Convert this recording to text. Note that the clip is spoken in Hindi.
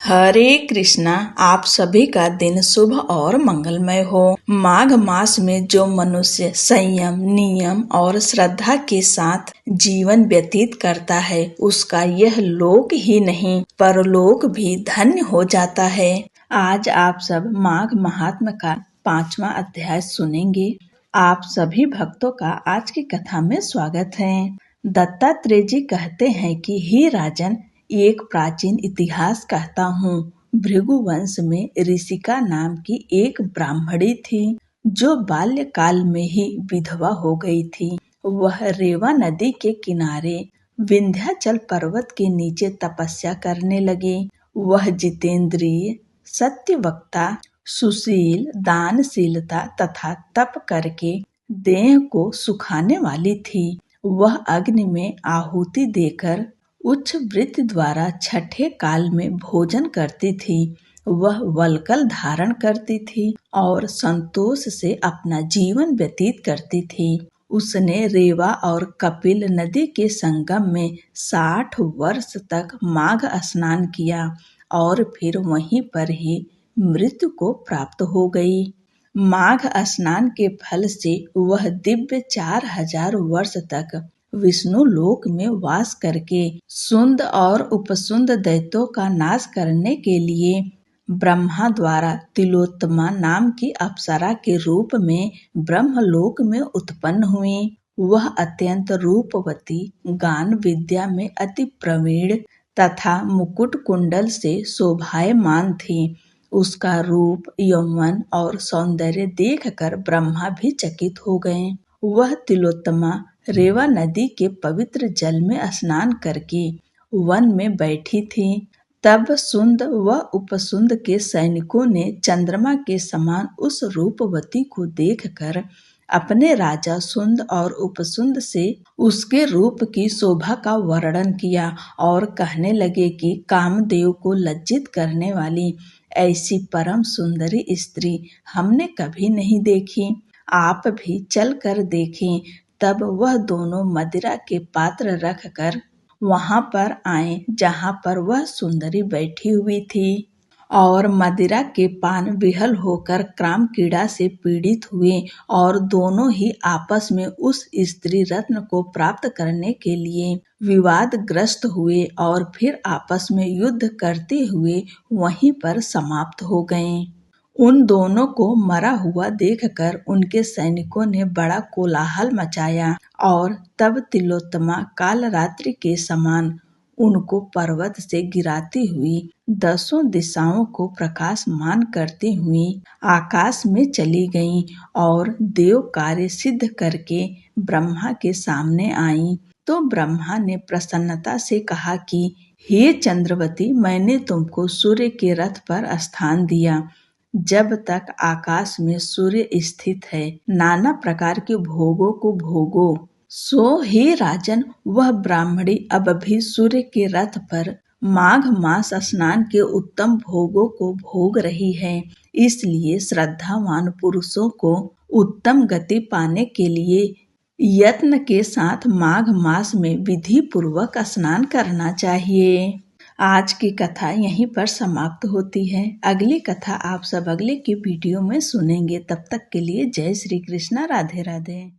हरे कृष्णा। आप सभी का दिन शुभ और मंगलमय हो। माघ मास में जो मनुष्य संयम, नियम और श्रद्धा के साथ जीवन व्यतीत करता है उसका यह लोक ही नहीं परलोक भी धन्य हो जाता है। आज आप सब माघ महात्म्य का 5वां अध्याय सुनेंगे। आप सभी भक्तों का आज की कथा में स्वागत है। दत्तात्रेय जी कहते हैं कि हे राजन, एक प्राचीन इतिहास कहता हूँ। भृगुवंश में ऋषिका नाम की एक ब्राह्मणी थी जो बाल्यकाल में ही विधवा हो गई थी। वह रेवा नदी के किनारे विंध्याचल पर्वत के नीचे तपस्या करने लगी। वह जितेंद्रिय, सत्यवक्ता, सुशील, दानशीलता तथा तप करके देह को सुखाने वाली थी। वह अग्नि में आहुति देकर उच्च वृत्ति द्वारा छठे काल में भोजन करती थी। वह वल्कल धारण करती थी और संतोष से अपना जीवन व्यतीत करती थी। उसने रेवा और कपिल नदी के संगम में 60 वर्ष तक माघ स्नान किया और फिर वहीं पर ही मृत्यु को प्राप्त हो गई। माघ स्नान के फल से वह दिव्य 4000 वर्ष तक विष्णु लोक में वास करके सुंद और उपसुंद दैत्यों का नाश करने के लिए ब्रह्मा द्वारा तिलोत्तमा नाम की अप्सरा के रूप में ब्रह्मलोक में उत्पन्न हुई। वह अत्यंत रूपवती, गान विद्या में अति प्रवीण तथा मुकुट कुंडल से शोभायमान थी। उसका रूप, यौवन और सौंदर्य देखकर ब्रह्मा भी चकित हो गए। वह तिलोत्तमा रेवा नदी के पवित्र जल में स्नान करके वन में बैठी थी। तब सुंद व उपसुंद के सैनिकों ने चंद्रमा के समान उस रूपवती को देखकर अपने राजा सुंद और उपसुंद से उसके रूप की शोभा का वर्णन किया और कहने लगे कि कामदेव को लज्जित करने वाली ऐसी परम सुंदरी स्त्री हमने कभी नहीं देखी। आप भी चल कर देखें। तब वह दोनों मदिरा के पात्र रखकर वहां पर आए जहां पर वह सुंदरी बैठी हुई थी और मदिरा के पान विहल होकर काम कीड़ा से पीड़ित हुए और दोनों ही आपस में उस स्त्री रत्न को प्राप्त करने के लिए विवादग्रस्त हुए और फिर आपस में युद्ध करते हुए वहीं पर समाप्त हो गए। उन दोनों को मरा हुआ देखकर उनके सैनिकों ने बड़ा कोलाहल मचाया और तब तिलोत्तमा कालरात्रि के समान उनको पर्वत से गिराती हुई 10 दिशाओं को प्रकाशमान करती हुई आकाश में चली गईं और देव कार्य सिद्ध करके ब्रह्मा के सामने आईं। तो ब्रह्मा ने प्रसन्नता से कहा कि हे चंद्रवती, मैंने तुमको सूर्य के रथ पर स्थान दिया। जब तक आकाश में सूर्य स्थित है, नाना प्रकार के भोगों को भोगो। सो हे राजन, वह ब्राह्मणी अब भी सूर्य के रथ पर माघ मास स्नान के उत्तम भोगों को भोग रही है। इसलिए श्रद्धावान पुरुषों को उत्तम गति पाने के लिए यत्न के साथ माघ मास में विधि पूर्वक स्नान करना चाहिए। आज की कथा यहीं पर समाप्त होती है। अगली कथा आप सब अगले की वीडियो में सुनेंगे। तब तक के लिए जय श्री कृष्णा, राधे राधे।